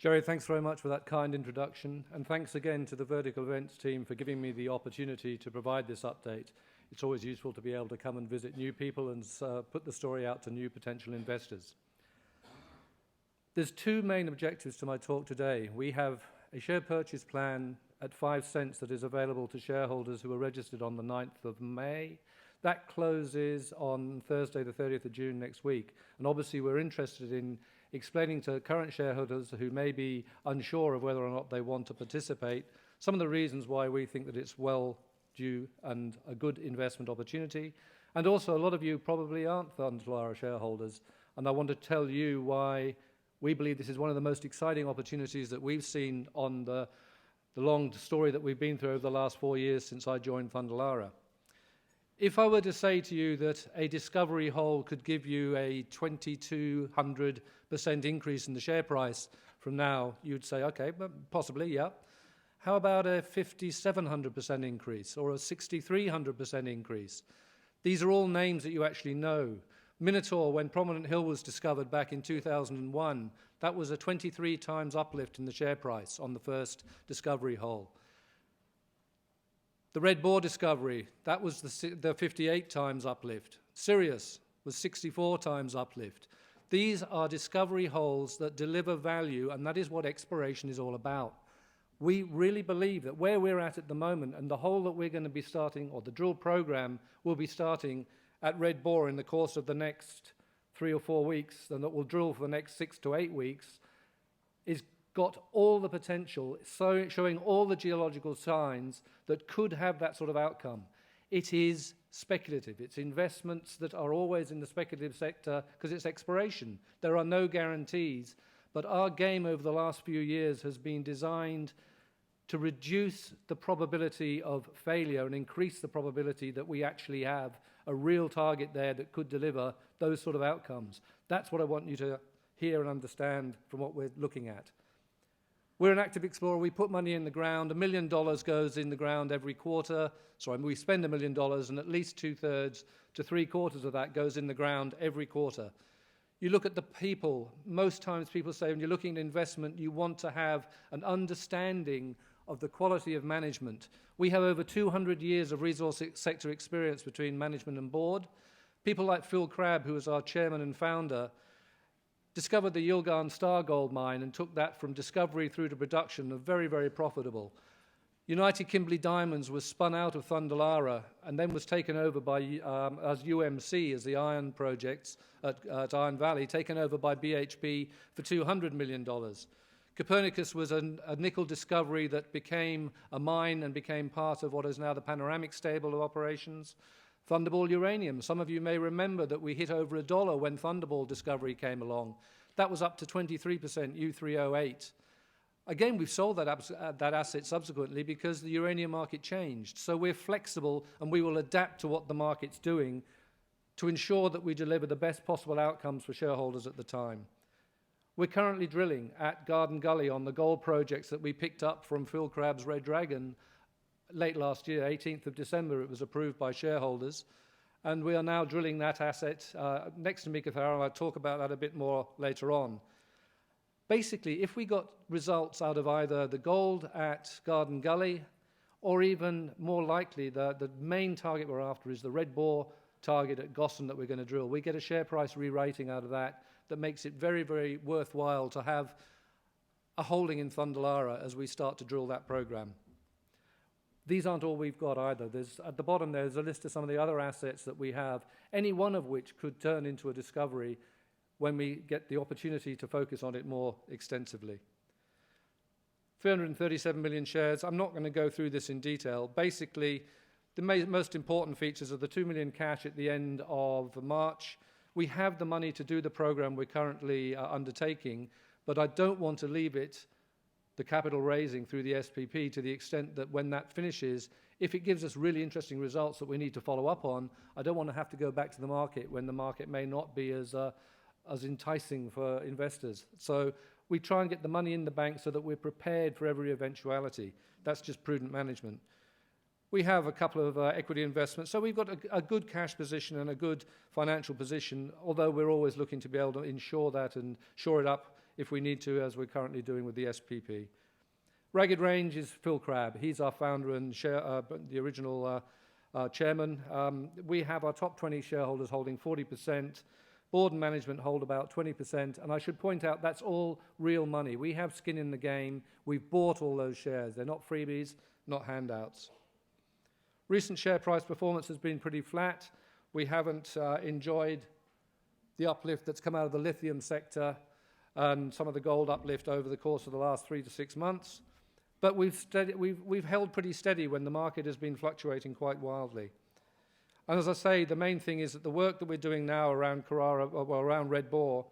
Jerry, thanks very much for that kind introduction, and thanks again to the Vertical Events team for giving me the opportunity to provide this update. It's always useful to be able to come and visit new people and put the story out to new potential investors. There's two main objectives to my talk today. We have a share purchase plan at 5 cents that is available to shareholders who are registered on the 9th of May. That closes on Thursday, the 30th of June next week. And obviously we're interested in explaining to current shareholders who may be unsure of whether or not they want to participate some of the reasons why we think that it's well due and a good investment opportunity. And also a lot of you probably aren't Thundelara shareholders, and I want to tell you why we believe this is one of the most exciting opportunities that we've seen on the long story that we've been through over the last 4 years since I joined Thundelara. If I were to say to you that a discovery hole could give you a 2,200% increase in the share price from now, you'd say, okay, possibly, yeah. How about a 5,700% increase or a 6,300% increase? These are all names that you actually know. Minotaur, when Prominent Hill was discovered back in 2001, that was a 23 times uplift in the share price on the first discovery hole. The Red Boar discovery, that was the 58 times uplift. Sirius was 64 times uplift. These are discovery holes that deliver value, and that is what exploration is all about. We really believe that where we're at the moment, and the hole that we're going to be starting, or the drill program will be starting at Red Boar in the course of the next 3 or 4 weeks, and that will drill for the next 6 to 8 weeks, is got all the potential, showing all the geological signs that could have that sort of outcome. It is speculative. It's investments that are always in the speculative sector because it's exploration. There are no guarantees, but our game over the last few years has been designed to reduce the probability of failure and increase the probability that we actually have a real target there that could deliver those sort of outcomes. That's what I want you to hear and understand from what we're looking at. We're an active explorer. We put money in the ground. $1 million goes in the ground every quarter. We spend $1 million, and at least 2/3 to 3/4 of that goes in the ground every quarter. You look at the people. Most times people say when you're looking at investment, you want to have an understanding of the quality of management. We have over 200 years of resource sector experience between management and board. People like Phil Crabb, who was our chairman and founder, discovered the Yilgarn Star Gold Mine and took that from discovery through to production, of very, very profitable. United Kimberley Diamonds was spun out of Thundelara and then was taken over by, as UMC, as the iron projects at Iron Valley, taken over by BHP for $200 million. Copernicus was a nickel discovery that became a mine and became part of what is now the Panoramic stable of operations. Thunderball uranium. Some of you may remember that we hit over $1 when Thunderball discovery came along. That was up to 23% U3O8. Again, we've sold that asset subsequently because the uranium market changed. So we're flexible and we will adapt to what the market's doing to ensure that we deliver the best possible outcomes for shareholders at the time. We're currently drilling at Garden Gully on the gold projects that we picked up from Phil Crabb's Red Dragon late last year, 18th of December, it was approved by shareholders. And we are now drilling that asset next to Meekatharra. I'll talk about that a bit more later on. Basically, if we got results out of either the gold at Garden Gully or even more likely, the main target we're after is the Red Boar target at Gossan that we're going to drill. We get a share price re-rating out of that makes it very, very worthwhile to have a holding in Thundelara as we start to drill that program. These aren't all we've got either. At the bottom there's a list of some of the other assets that we have, any one of which could turn into a discovery when we get the opportunity to focus on it more extensively. 337 million shares. I'm not going to go through this in detail. Basically, the most important features are the 2 million cash at the end of March. We have the money to do the program we're currently undertaking, but I don't want to leave it, the capital raising through the SPP, to the extent that when that finishes, if it gives us really interesting results that we need to follow up on, I don't want to have to go back to the market when the market may not be as enticing for investors. So we try and get the money in the bank so that we're prepared for every eventuality. That's just prudent management. We have a couple of equity investments, so we've got a good cash position and a good financial position, although we're always looking to be able to ensure that and shore it up if we need to, as we're currently doing with the SPP. Ragged Range is Phil Crabb. He's our founder and the original chairman. We have our top 20 shareholders holding 40%. Board and management hold about 20%. And I should point out that's all real money. We have skin in the game. We've bought all those shares. They're not freebies, not handouts. Recent share price performance has been pretty flat. We haven't enjoyed the uplift that's come out of the lithium sector and some of the gold uplift over the course of the last 3 to 6 months. But we've held pretty steady when the market has been fluctuating quite wildly. And as I say, the main thing is that the work that we're doing now around Curara, well, around Red Boar,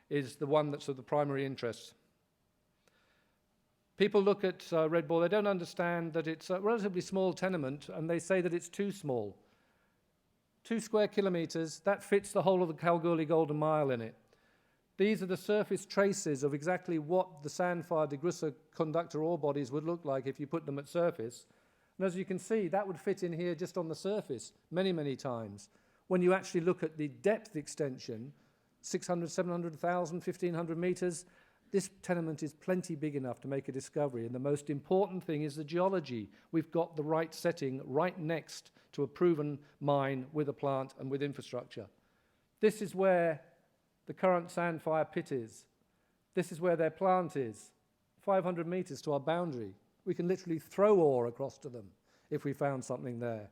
is the one that's of the primary interest. People look at Red Boar, they don't understand that it's a relatively small tenement, and they say that it's too small. 2 square kilometres, that fits the whole of the Kalgoorlie Golden Mile in it. These are the surface traces of exactly what the sandfire DeGrussa conductor ore bodies would look like if you put them at surface. And as you can see, that would fit in here just on the surface many, many times. When you actually look at the depth extension, 600, 700,000, 1,500 metres, this tenement is plenty big enough to make a discovery. And the most important thing is the geology. We've got the right setting right next to a proven mine with a plant and with infrastructure. This is where the current sandfire pit is. This is where their plant is, 500 metres to our boundary. We can literally throw ore across to them if we found something there.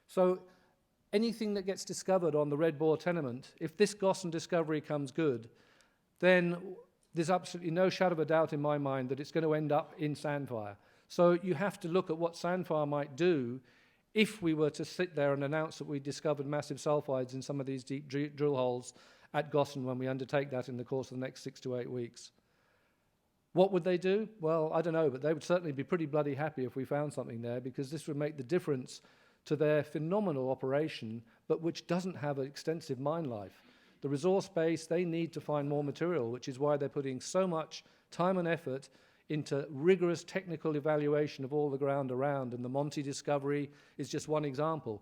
So anything that gets discovered on the Red Boar tenement, if this Gossan discovery comes good, then there's absolutely no shadow of a doubt in my mind that it's going to end up in sandfire. So you have to look at what sandfire might do if we were to sit there and announce that we discovered massive sulfides in some of these deep drill holes at Gossan when we undertake that in the course of the next 6 to 8 weeks. What would they do? Well, I don't know, but they would certainly be pretty bloody happy if we found something there, because this would make the difference to their phenomenal operation, but which doesn't have an extensive mine life. The resource base, they need to find more material, which is why they're putting so much time and effort into rigorous technical evaluation of all the ground around, and the Monty discovery is just one example.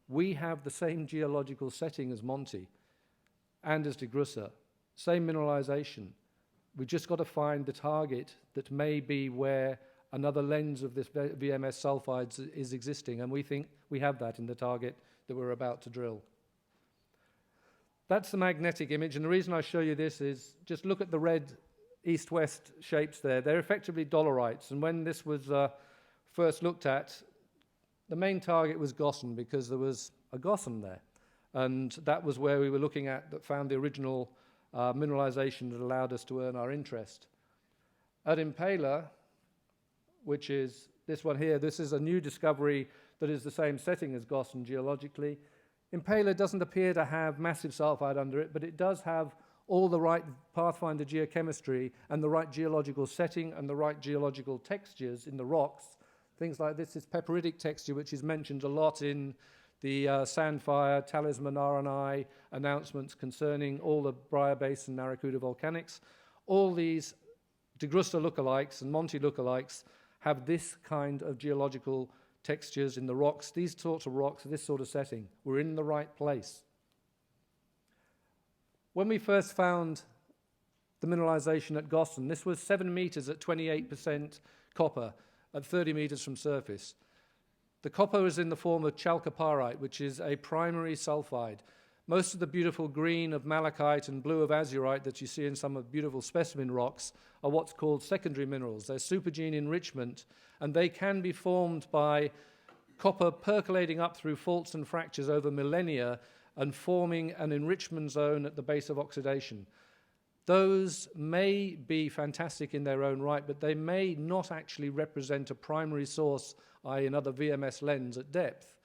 We have the same geological setting as Monty and as DeGrussa, same mineralisation. We've just got to find the target that may be where another lens of this VMS sulfides is existing, and we think we have that in the target that we're about to drill. That's the magnetic image, and the reason I show you this is just look at the red east-west shapes there. They're effectively dolerites, and when this was first looked at, the main target was Gossan, because there was a Gossan there, and that was where we were looking at that found the original mineralization that allowed us to earn our interest. At Impaler, which is this one here, this is a new discovery that is the same setting as Gossan geologically. Impaler doesn't appear to have massive sulfide under it, but it does have all the right pathfinder geochemistry and the right geological setting and the right geological textures in the rocks. Things like this peperitic texture, which is mentioned a lot in the Sandfire, Talisman RNI announcements concerning all the Briar Basin Narracuda volcanics. All these DeGrussa lookalikes and Monty lookalikes have this kind of geological textures in the rocks, these sorts of rocks, this sort of setting. We're in the right place. When we first found the mineralization at Gossan, this was 7 meters at 28% copper at 30 meters from surface. The copper is in the form of chalcopyrite, which is a primary sulfide. Most of the beautiful green of malachite and blue of azurite that you see in some of beautiful specimen rocks are what's called secondary minerals. They're supergene enrichment, and they can be formed by copper percolating up through faults and fractures over millennia and forming an enrichment zone at the base of oxidation. Those may be fantastic in their own right, but they may not actually represent a primary source, i.e. another VMS lens at depth.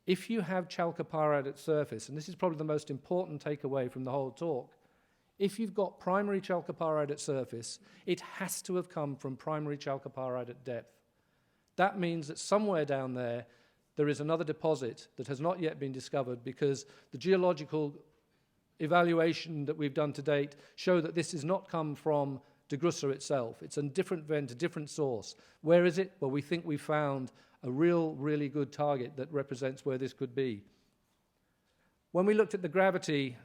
If you have chalcopyrite at surface, and this is probably the most important takeaway from the whole talk, if you've got primary chalcopyrite at surface, it has to have come from primary chalcopyrite at depth. That means that somewhere down there is another deposit that has not yet been discovered, because the geological evaluation that we've done to date show that this has not come from DeGrussa itself. It's a different vent, a different source. Where is it? Well, we think we found a really good target that represents where this could be. When we looked at the gravity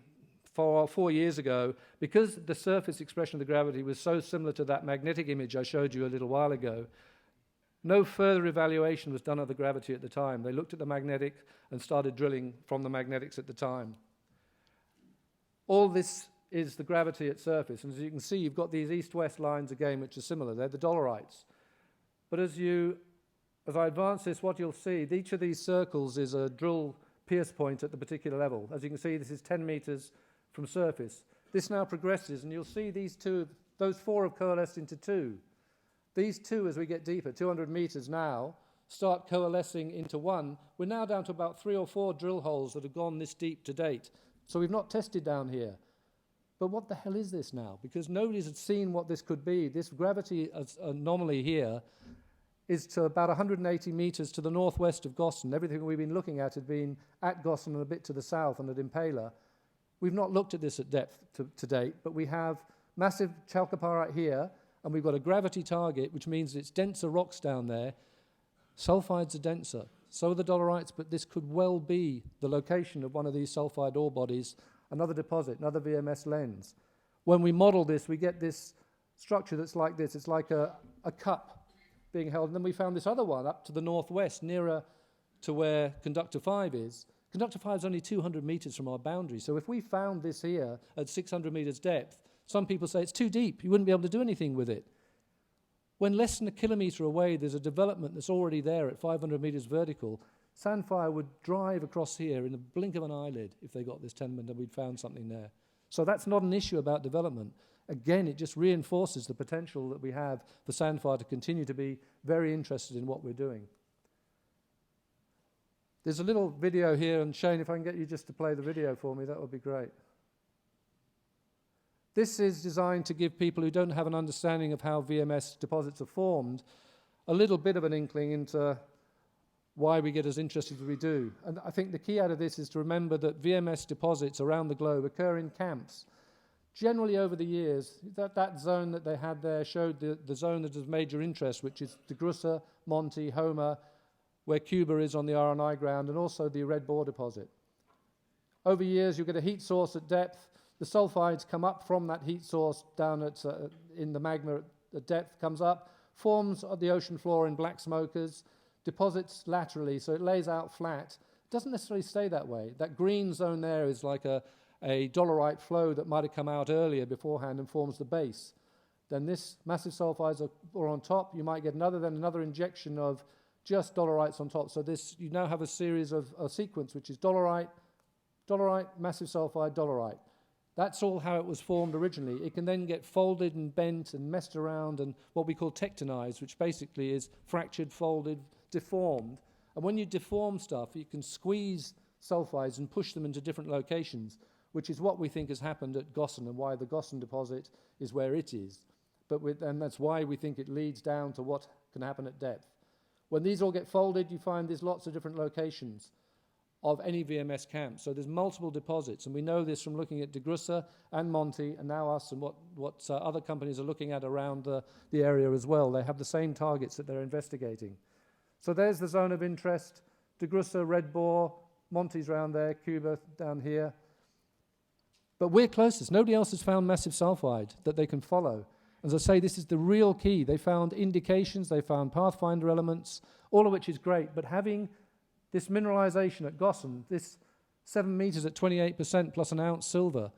4 years ago, because the surface expression of the gravity was so similar to that magnetic image I showed you a little while ago, no further evaluation was done of the gravity at the time. They looked at the magnetic and started drilling from the magnetics at the time. All this is the gravity at surface, and as you can see, you've got these east-west lines again, which are similar. They're the dolerites. But as I advance this, what you'll see, each of these circles is a drill pierce point at the particular level. As you can see, this is 10 meters from surface. This now progresses, and you'll see those 4 have coalesced into 2. These 2, as we get deeper, 200 meters now, start coalescing into 1. We're now down to about 3 or 4 drill holes that have gone this deep to date. So we've not tested down here. But what the hell is this now? Because nobody's had seen what this could be. This gravity anomaly here is to about 180 meters to the northwest of Gossan. Everything we've been looking at had been at Gossan and a bit to the south and at Impaler. We've not looked at this at depth to date, but we have massive chalcopyrite here, and we've got a gravity target, which means it's denser rocks down there. Sulfides are denser, so are the dolerites, but this could well be the location of one of these sulfide ore bodies, another deposit, another VMS lens. When we model this, we get this structure that's like this. It's like a cup being held. And then we found this other one up to the northwest, nearer to where Conductor 5 is. Conductor 5 is only 200 meters from our boundary. So if we found this here at 600 meters depth, some people say it's too deep. You wouldn't be able to do anything with it. When less than a kilometer away, there's a development that's already there at 500 meters vertical. Sandfire would drive across here in the blink of an eyelid if they got this tenement and we'd found something there. So that's not an issue about development. Again, it just reinforces the potential that we have for Sandfire to continue to be very interested in what we're doing. There's a little video here, and Shane, if I can get you just to play the video for me, that would be great. This is designed to give people who don't have an understanding of how VMS deposits are formed a little bit of an inkling into why we get as interested as we do. And I think the key out of this is to remember that VMS deposits around the globe occur in camps. Generally over the years, that zone that they had there showed the zone that is of major interest, which is DeGrussa, Monty, Homer, where Cuba is on the RNI ground, and also the Red Boar deposit. Over years, you get a heat source at depth. The sulfides come up from that heat source down in the magma at depth, comes up, forms the ocean floor in black smokers, deposits laterally, so it lays out flat. It doesn't necessarily stay that way. That green zone there is like a dolerite flow that might have come out earlier beforehand and forms the base. Then this massive sulfides are on top. You might get another injection of just dolerites on top. So you now have a series of a sequence, which is dolerite, massive sulfide, dolerite. That's all how it was formed originally. It can then get folded and bent and messed around and what we call tectonized, which basically is fractured, folded, deformed. And when you deform stuff, you can squeeze sulfides and push them into different locations, which is what we think has happened at Gossan and why the Gossan deposit is where it is. And that's why we think it leads down to what can happen at depth. When these all get folded, you find there's lots of different locations of any VMS camp. So there's multiple deposits, and we know this from looking at DeGrussa and Monty, and now us and what other companies are looking at around the area as well. They have the same targets that they're investigating. So there's the zone of interest. DeGrussa, Red Boar, Monty's around there, Cuba down here. But we're closest. Nobody else has found massive sulfide that they can follow. As I say, this is the real key. They found indications, they found pathfinder elements, all of which is great, but having this mineralization at Gossan, this 7 meters at 28% plus an ounce silver,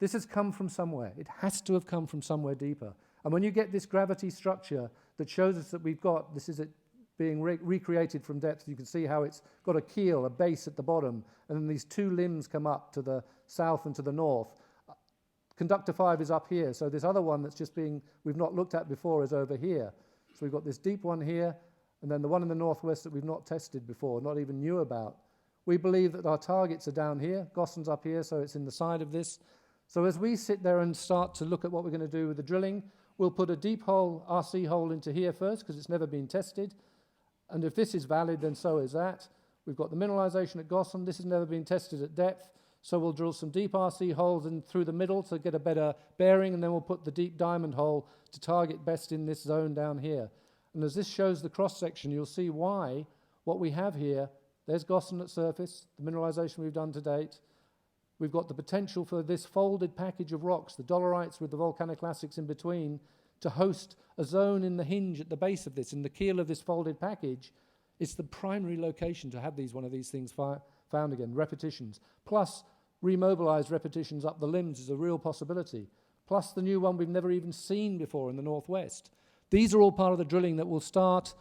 this has come from somewhere. It has to have come from somewhere deeper. And when you get this gravity structure that shows us that we've got, this is it being recreated from depth, you can see how it's got a keel, a base at the bottom, and then these 2 limbs come up to the south and to the north. Conductor 5 is up here, so this other one that's we've not looked at before is over here. So we've got this deep one here, and then the one in the northwest that we've not tested before, not even knew about. We believe that our targets are down here. Gossan's up here, so it's in the side of this. So as we sit there and start to look at what we're going to do with the drilling, we'll put a deep hole, RC hole into here first, because it's never been tested. And if this is valid, then so is that. We've got the mineralization at Gossan. This has never been tested at depth. So we'll drill some deep RC holes in through the middle to get a better bearing, and then we'll put the deep diamond hole to target best in this zone down here. And as this shows the cross-section, you'll see why what we have here, there's Gossan at surface, the mineralization we've done to date. we've got the potential for this folded package of rocks, the dolerites with the volcanoclastics in between, to host a zone in the hinge at the base of this, in the keel of this folded package. It's the primary location to have one of these things found again, repetitions. Plus, remobilized repetitions up the limbs is a real possibility. Plus the new one we've never even seen before in the northwest. These are all part of the drilling that will start.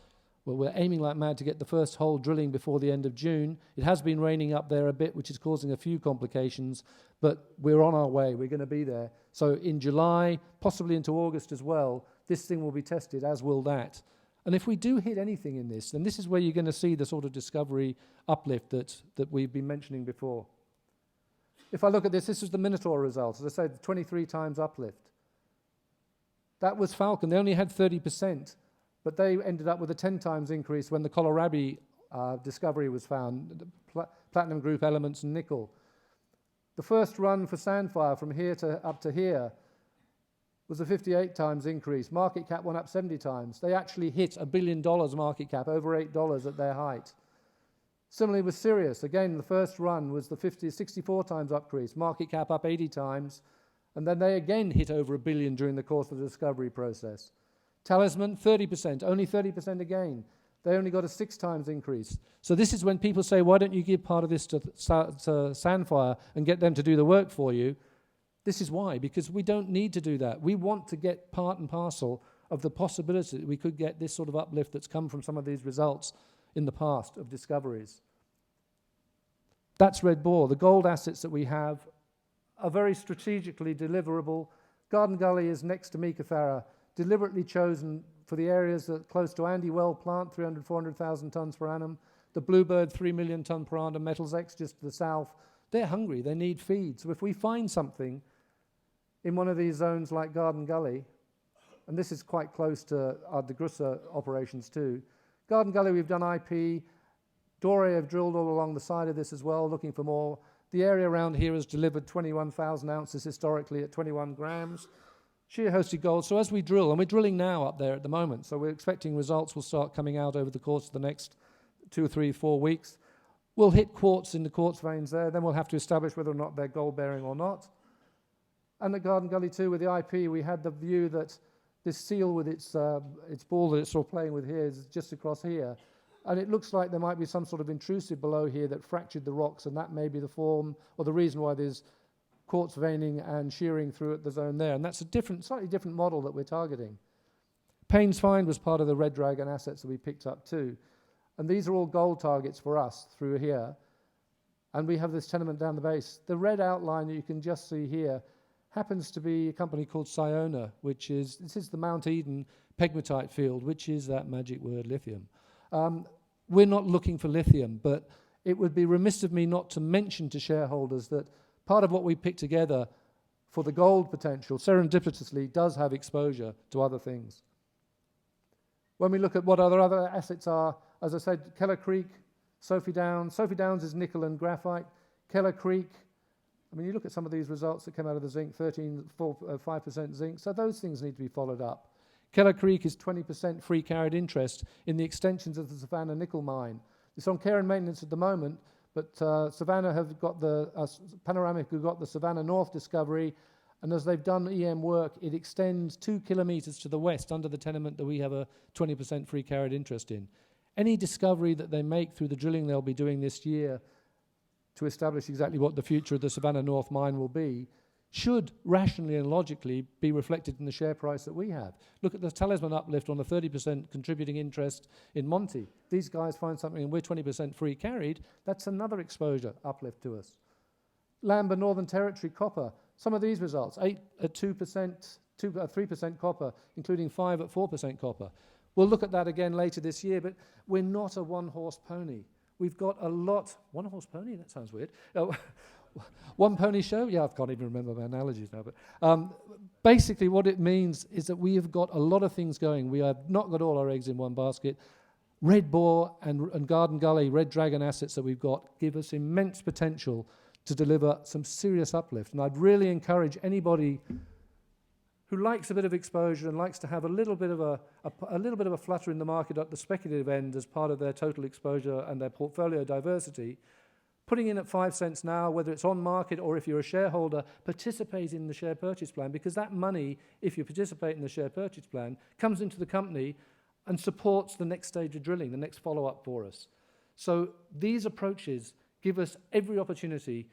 Well, we're aiming like mad to get the first hole drilling before the end of June. It has been raining up there a bit, which is causing a few complications, but we're on our way. We're going to be there. So in July, possibly into August as well, this thing will be tested, as will that. And if we do hit anything in this, then this is where you're going to see the sort of discovery uplift that we've been mentioning before. If I look at this is the Minotaur result. As I said, 23 times uplift. That was Falcon. They only had 30%. But they ended up with a 10 times increase when the kohlrabi discovery was found, platinum group elements and nickel. The first run for Sandfire from here to up to here was a 58 times increase. Market cap went up 70 times. They actually hit $1 billion market cap, over $8 at their height. Similarly with Sirius, again, the first run was the 64 times increase, market cap up 80 times, and then they again hit over $1 billion during the course of the discovery process. Talisman, 30%, only 30% again. They only got a 6 times increase. So this is when people say, why don't you give part of this to Sandfire and get them to do the work for you? This is why, because we don't need to do that. We want to get part and parcel of the possibility that we could get this sort of uplift that's come from some of these results in the past of discoveries. That's Red Boar. The gold assets that we have are very strategically deliverable. Garden Gully is next to Meekatharra, deliberately chosen for the areas that are close to Andy Well plant, 300, 400,000 tonnes per annum. The Bluebird, 3 million tonne per annum. Metals X just to the south. They're hungry. They need feed. So if we find something in one of these zones like Garden Gully, and this is quite close to our DeGrussa operations too. Garden Gully, we've done IP. Doré have drilled all along the side of this as well, looking for more. The area around here has delivered 21,000 ounces historically at 21 grams. Sheer hosted gold. So as we drill, and we're drilling now up there at the moment, so we're expecting results will start coming out over the course of the next 2, 3, 4 weeks. We'll hit quartz in the quartz veins there, then we'll have to establish whether or not they're gold-bearing or not. And at Garden Gully too, with the IP, we had the view that this seal with its ball that it's sort of playing with here is just across here. And it looks like there might be some sort of intrusive below here that fractured the rocks, and that may be the form or the reason why there's quartz veining and shearing through at the zone there. And that's a slightly different model that we're targeting. Payne's Find was part of the Red Dragon assets that we picked up too. And these are all gold targets for us through here. And we have this tenement down the base. The red outline that you can just see here happens to be a company called Siona, this is the Mount Eden pegmatite field, which is that magic word lithium. We're not looking for lithium, but it would be remiss of me not to mention to shareholders that part of what we picked together for the gold potential, serendipitously, does have exposure to other things. When we look at what other assets are, as I said, Keller Creek, Sophie Downs. Sophie Downs is nickel and graphite. Keller Creek, I mean, you look at some of these results that came out of the zinc, 5% zinc, so those things need to be followed up. Keller Creek is 20% free carried interest in the extensions of the Savannah nickel mine. It's on care and maintenance at the moment, but Savannah have got Panoramic have got the Savannah North discovery, and as they've done EM work, it extends 2 kilometres to the west under the tenement that we have a 20% free carried interest in. Any discovery that they make through the drilling they'll be doing this year to establish exactly what the future of the Savannah North mine will be should rationally and logically be reflected in the share price that we have. Look at the Talisman uplift on the 30% contributing interest in Monty. These guys find something and we're 20% free carried. That's another exposure uplift to us. Allamber Northern Territory copper. Some of these results, 8 at 2%, 3% copper, including 5 at 4% copper. We'll look at that again later this year, but we're not a one-horse pony. We've got a lot... One-horse pony? That sounds weird. One pony show? Yeah, I can't even remember my analogies now. But basically what it means is that we have got a lot of things going. We have not got all our eggs in one basket. Red Boar and Garden Gully, Red Dragon assets that we've got give us immense potential to deliver some serious uplift. And I'd really encourage anybody who likes a bit of exposure and likes to have a little bit of a flutter in the market at the speculative end as part of their total exposure and their portfolio diversity, putting in at 5 cents now, whether it's on market or if you're a shareholder, participate in the share purchase plan, because that money, if you participate in the share purchase plan, comes into the company and supports the next stage of drilling, the next follow-up for us. So these approaches give us every opportunity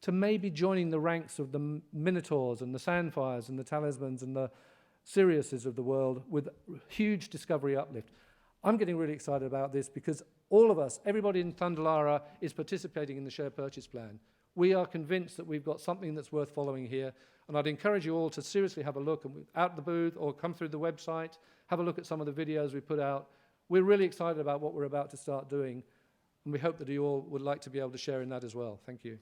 to maybe joining the ranks of the Minotaurs and the Sandfires and the Talismans and the Siriuses of the world with huge discovery uplift. I'm getting really excited about this because all of us, everybody in Thunderlara, is participating in the share purchase plan. We are convinced that we've got something that's worth following here, and I'd encourage you all to seriously have a look out the booth or come through the website, have a look at some of the videos we put out. We're really excited about what we're about to start doing, and we hope that you all would like to be able to share in that as well. Thank you.